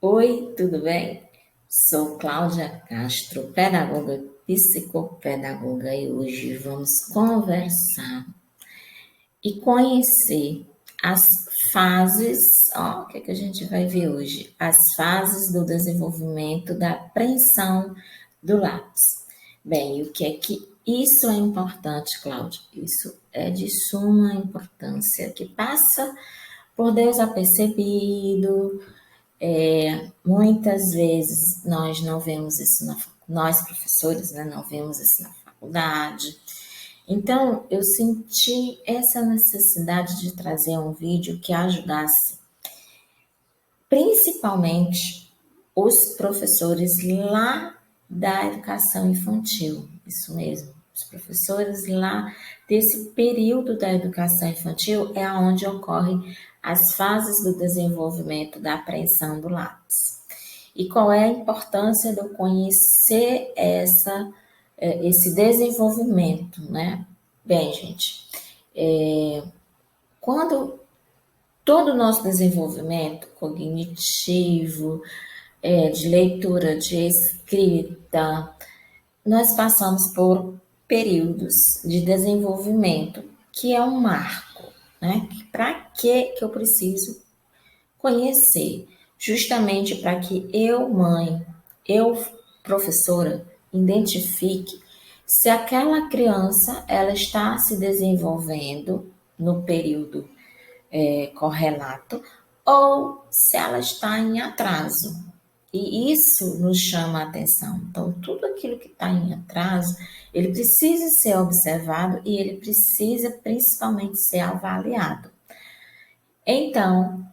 Oi, tudo bem? Sou Cláudia Castro, pedagoga e psicopedagoga, e hoje vamos conversar e conhecer as fases. O que a gente vai ver hoje? As fases do desenvolvimento da apreensão do lápis. Bem, o que é que isso é importante, Cláudia? Isso é de suma importância, que passa por desapercebido. Muitas vezes nós não vemos isso nós professores, né, não vemos isso na faculdade. Então, eu senti essa necessidade de trazer um vídeo que ajudasse principalmente os professores lá da educação infantil, isso mesmo. Os professores lá desse período da educação infantil é onde ocorrem as fases do desenvolvimento da apreensão do lápis. E qual é a importância de eu conhecer esse desenvolvimento, né? Bem, gente, quando todo o nosso desenvolvimento cognitivo, de leitura, de escrita, nós passamos por períodos de desenvolvimento, que é um marco, né? Para que eu preciso conhecer? Justamente para que eu, mãe, eu, professora, identifique se aquela criança ela está se desenvolvendo no período correlato ou se ela está em atraso. E isso nos chama a atenção. Então, tudo aquilo que está em atraso, ele precisa ser observado e ele precisa principalmente ser avaliado. Então,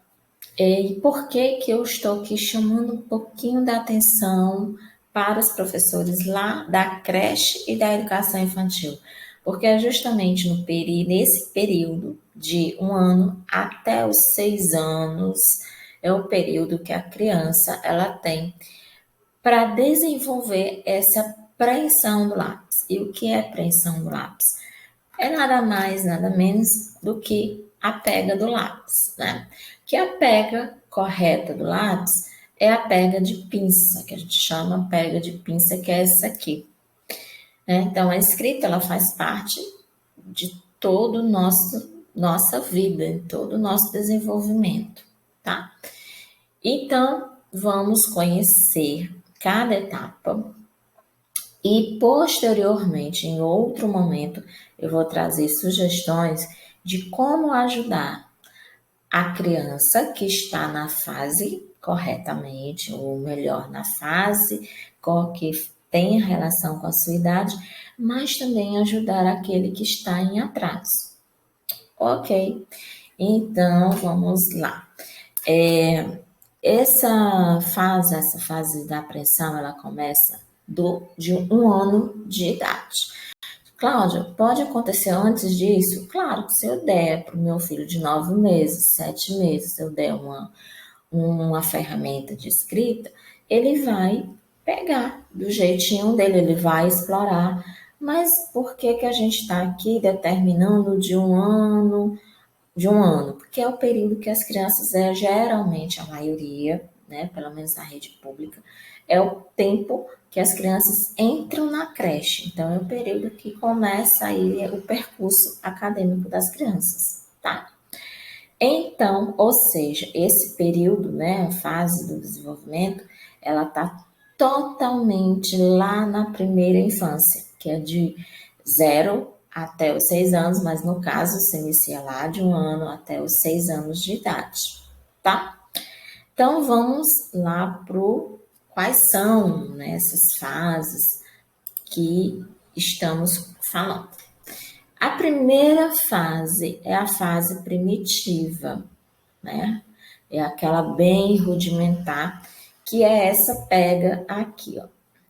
e por que que eu estou aqui chamando um pouquinho da atenção para os professores lá da creche e da educação infantil? Porque é justamente nesse período de 1 ano até os 6 anos, é o período que a criança ela tem para desenvolver essa apreensão do lápis. E o que é apreensão do lápis? É nada mais, nada menos do que a pega do lápis, né? Que a pega correta do lápis é a pega de pinça, que a gente chama pega de pinça, que é essa aqui, né? Então, a escrita, ela faz parte de todo o nossa vida, todo o nosso desenvolvimento, tá? Então, vamos conhecer cada etapa e, posteriormente, em outro momento, eu vou trazer sugestões de como ajudar a criança que está na fase corretamente, ou melhor, na fase que tem relação com a sua idade, mas também ajudar aquele que está em atraso. Ok, então vamos lá. Essa fase da apreensão, ela começa de 1 ano de idade. Cláudia, pode acontecer antes disso? Claro, se eu der para o meu filho de 9 meses, 7 meses, se eu der uma ferramenta de escrita, ele vai pegar do jeitinho dele, ele vai explorar. Mas por que que a gente está aqui determinando de 1 ano? De 1 ano, porque é o período que as crianças, geralmente a maioria, né, pelo menos na rede pública, é o tempo que as crianças entram na creche. Então, é o período que começa aí o percurso acadêmico das crianças, tá? Então, ou seja, esse período, né, a fase do desenvolvimento, ela está totalmente lá na primeira infância, que é de 0 até os 6 anos, mas no caso se inicia lá de 1 ano até os 6 anos de idade, tá? Então vamos lá para quais são, né, essas fases que estamos falando. A primeira fase é a fase primitiva, né? É aquela bem rudimentar, que é essa pega aqui, ó.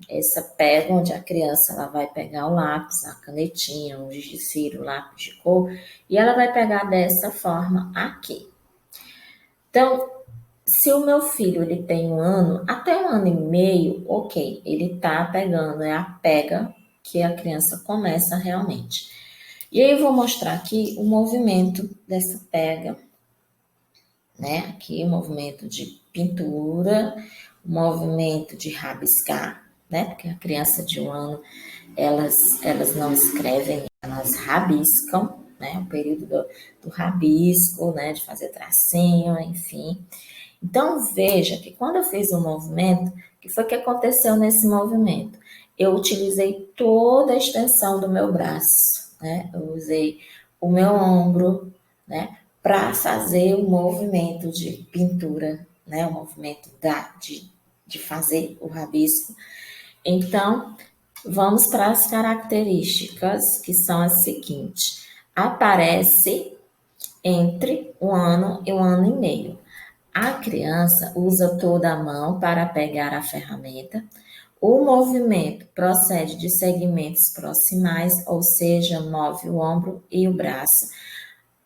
Essa pega onde a criança ela vai pegar o lápis, a canetinha, o giz de cera, o lápis de cor, e ela vai pegar dessa forma aqui. Então, se o meu filho ele tem 1 ano, até 1 ano e meio, ok, ele tá pegando, é a pega que a criança começa realmente. E aí eu vou mostrar aqui o movimento dessa pega, né? Aqui o movimento de pintura, o movimento de rabiscar, né? Porque a criança de 1 ano, elas não escrevem, elas rabiscam, né? O período do rabisco, né? De fazer tracinho, enfim. Então, veja que quando eu fiz o movimento, o que foi que aconteceu nesse movimento? Eu utilizei toda a extensão do meu braço, né? Eu usei o meu ombro, né? Para fazer o movimento de pintura, né? O movimento de fazer o rabisco. Então, vamos para as características, que são as seguintes. Aparece entre 1 ano e 1 ano e meio. A criança usa toda a mão para pegar a ferramenta. O movimento procede de segmentos proximais, ou seja, move o ombro e o braço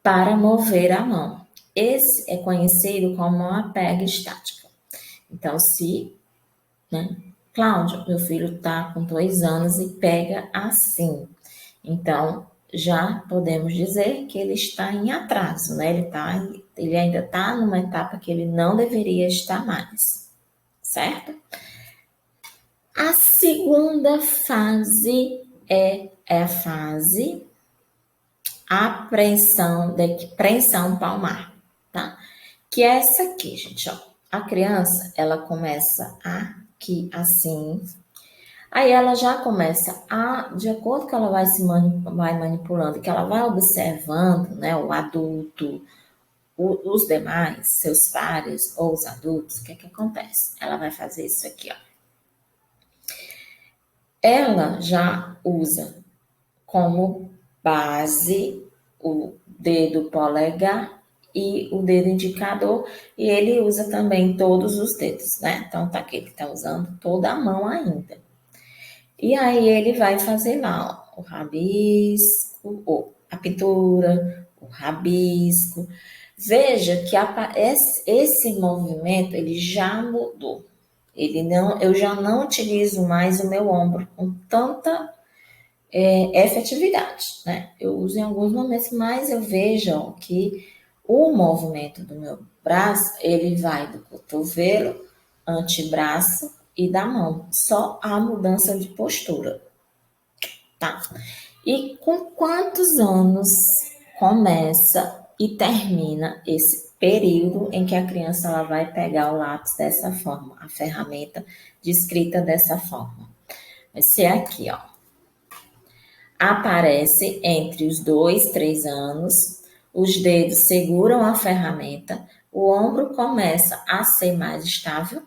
para mover a mão. Esse é conhecido como uma pega estática. Então, se, né, Cláudio, meu filho está com 2 anos e pega assim. Então, já podemos dizer que ele está em atraso, né? Ele ainda está numa etapa que ele não deveria estar mais, certo? A segunda fase é a fase apreensão palmar, tá? Que é essa aqui, gente, ó. A criança, ela começa aqui assim, aí ela já começa de acordo que ela vai manipulando, que ela vai observando, né, o adulto, os demais, seus pares ou os adultos, o que é que acontece? Ela vai fazer isso aqui, ó. Ela já usa como base o dedo polegar e o dedo indicador, e ele usa também todos os dedos, né? Então tá aqui, ele tá usando toda a mão ainda. E aí ele vai fazer lá, ó, o rabisco, ou a pintura, o rabisco. Veja que esse movimento ele já mudou. Eu já não utilizo mais o meu ombro com tanta efetividade, né? Eu uso em alguns momentos, mas eu vejo ó, que o movimento do meu braço, ele vai do cotovelo, antebraço e da mão. Só a mudança de postura, tá? E com quantos anos começa e termina esse período em que a criança ela vai pegar o lápis dessa forma, a ferramenta de escrita dessa forma? Vai ser aqui, ó. Aparece entre os 2, 3 anos, os dedos seguram a ferramenta, o ombro começa a ser mais estável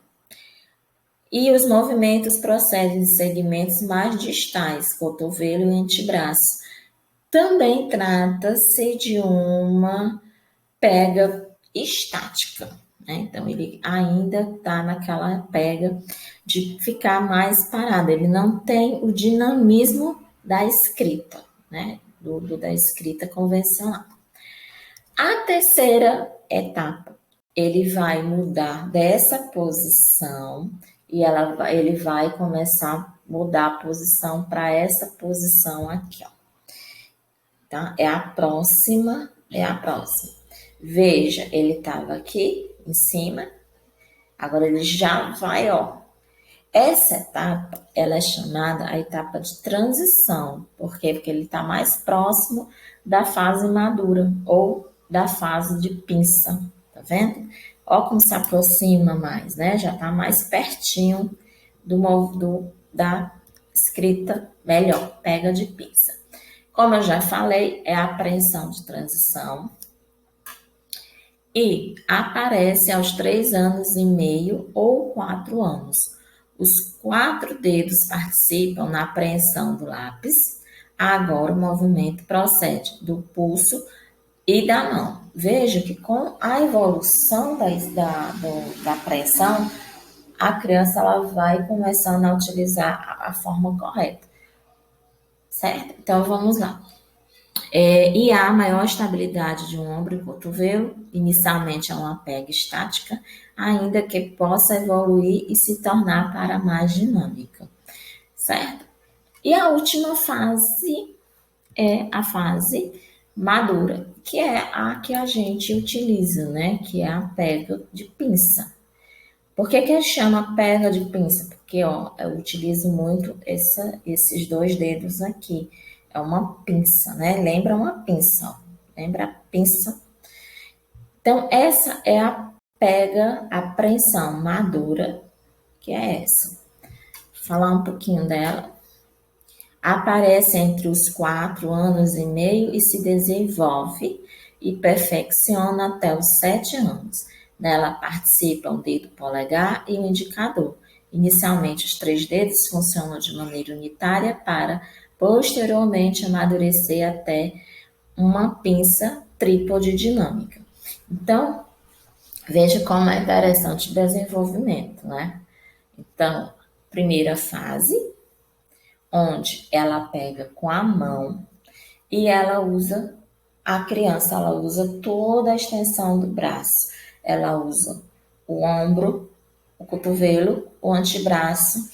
e os movimentos procedem de segmentos mais distais, cotovelo e antebraço. Também trata-se de uma pega estática, né? Então, ele ainda está naquela pega de ficar mais parado, ele não tem o dinamismo da escrita, né? Da escrita convencional. A terceira etapa, ele vai mudar dessa posição e ele vai começar a mudar a posição para essa posição aqui, ó. Tá? É a próxima. Veja, ele estava aqui em cima, agora ele já vai, ó. Essa etapa, ela é chamada a etapa de transição. Por quê? Porque ele está mais próximo da fase madura ou da fase de pinça, tá vendo? Ó como se aproxima mais, né? Já está mais pertinho da escrita melhor, pega de pinça. Como eu já falei, é a apreensão de transição e aparece aos 3 anos e meio ou 4 anos. Os 4 dedos participam na apreensão do lápis. Agora o movimento procede do pulso e da mão. Veja que com a evolução da apreensão, a criança ela vai começando a utilizar a forma correta. Certo? Então vamos lá. E há maior estabilidade de um ombro e cotovelo, inicialmente é uma pega estática, ainda que possa evoluir e se tornar para mais dinâmica, certo? E a última fase é a fase madura, que é a que a gente utiliza, né? Que é a pega de pinça. Por que que chama pega de pinça? Porque, ó, eu utilizo muito esses dois dedos aqui. É uma pinça, né? Lembra uma pinça, ó. Lembra a pinça? Então, essa é a pega, a apreensão madura, que é essa. Vou falar um pouquinho dela. Aparece entre os 4 anos e meio e se desenvolve e perfecciona até os 7 anos. Nela participam o dedo polegar e o indicador. Inicialmente, os 3 dedos funcionam de maneira unitária para, posteriormente, amadurecer até uma pinça trípode dinâmica. Então, veja como é interessante o desenvolvimento, né? Então, primeira fase, onde ela pega com a mão e ela usa, a criança, ela usa toda a extensão do braço. Ela usa o ombro, o cotovelo, o antebraço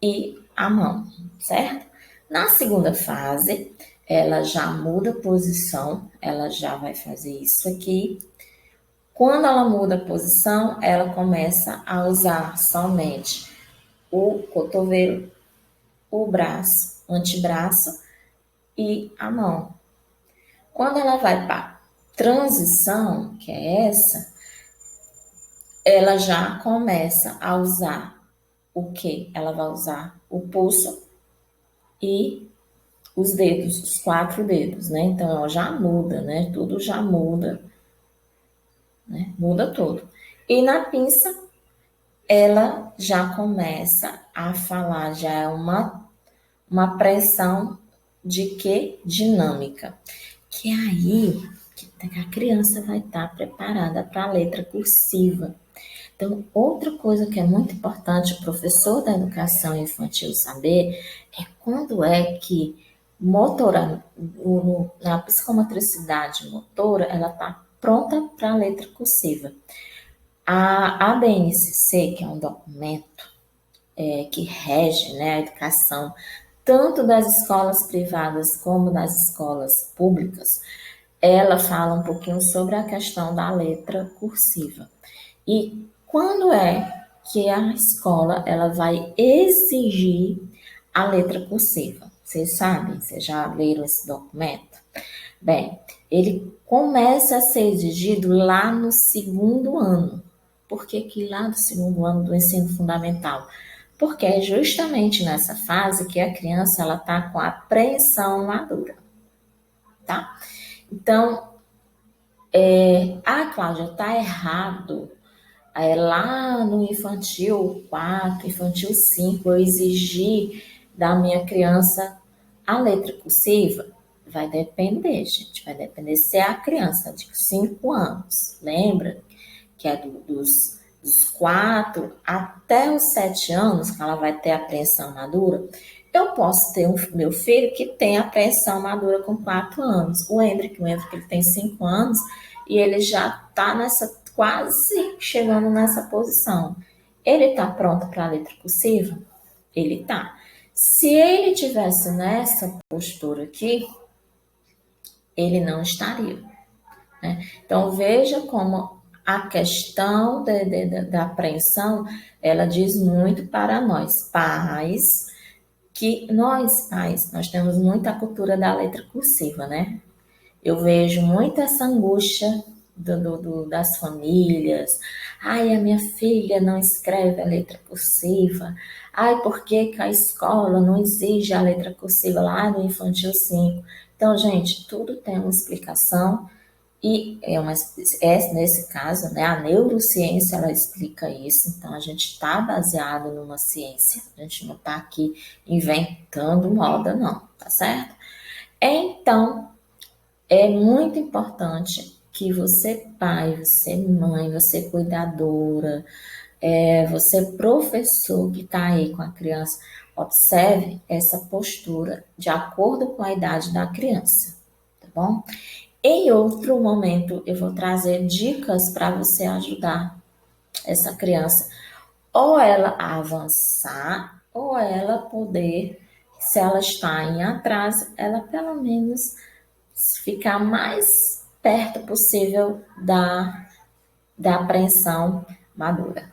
e a mão, certo? Na segunda fase, ela já muda a posição, ela já vai fazer isso aqui. Quando ela muda a posição, ela começa a usar somente o cotovelo, o braço, o antebraço e a mão. Quando ela vai para transição, que é essa, ela já começa a usar o que? Ela vai usar o pulso e os dedos, os 4 dedos, né? Então ela já muda, né? Tudo já muda, né? Muda tudo. E na pinça, ela já começa a falar, já é uma pressão de que? Dinâmica. Que é aí que a criança vai estar preparada para a letra cursiva. Então, outra coisa que é muito importante o professor da educação infantil saber é quando é que motora, na psicomotricidade motora, ela está pronta para a letra cursiva. A BNCC, que é um documento que rege, né, a educação tanto das escolas privadas como das escolas públicas, ela fala um pouquinho sobre a questão da letra cursiva. E quando é que a escola ela vai exigir a letra cursiva? Vocês sabem? Vocês já leram esse documento? Bem, ele começa a ser exigido lá no segundo ano. Por que que lá no segundo ano do ensino fundamental? Porque é justamente nessa fase que a criança ela está com a apreensão madura, tá? Então, Cláudia, tá errado. Lá no infantil 4, infantil 5, eu exigi da minha criança a letra cursiva. Vai depender, gente. Vai depender se é a criança de 5 anos. Lembra que é dos 4 até os 7 anos que ela vai ter a apreensão madura? Eu posso ter meu filho que tem a apreensão madura com 4 anos. O Hendrick ele tem 5 anos e ele já está quase chegando nessa posição. Ele está pronto para a letra cursiva? Ele está. Se ele tivesse nessa postura aqui, ele não estaria. Né? Então, veja como a questão da apreensão, ela diz muito para nós, pais, que nós, pais, nós temos muita cultura da letra cursiva, né? Eu vejo muito essa angústia das famílias. Ai, a minha filha não escreve a letra cursiva. Ai, por que que a escola não exige a letra cursiva lá no Infantil 5? Então, gente, tudo tem uma explicação. E nesse caso, né, a neurociência ela explica isso, então a gente está baseado numa ciência, a gente não está aqui inventando moda, não, tá certo? Então, é muito importante que você, pai, você, mãe, você, cuidadora, você, professor que está aí com a criança, observe essa postura de acordo com a idade da criança, tá bom? Em outro momento, eu vou trazer dicas para você ajudar essa criança, ou ela a avançar, ou ela poder, se ela está em atraso, ela pelo menos ficar mais perto possível da apreensão madura.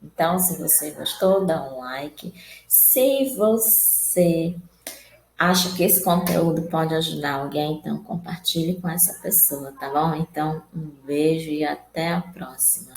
Então, se você gostou, dá um like. Se você acha que esse conteúdo pode ajudar alguém, então compartilhe com essa pessoa, tá bom? Então, um beijo e até a próxima.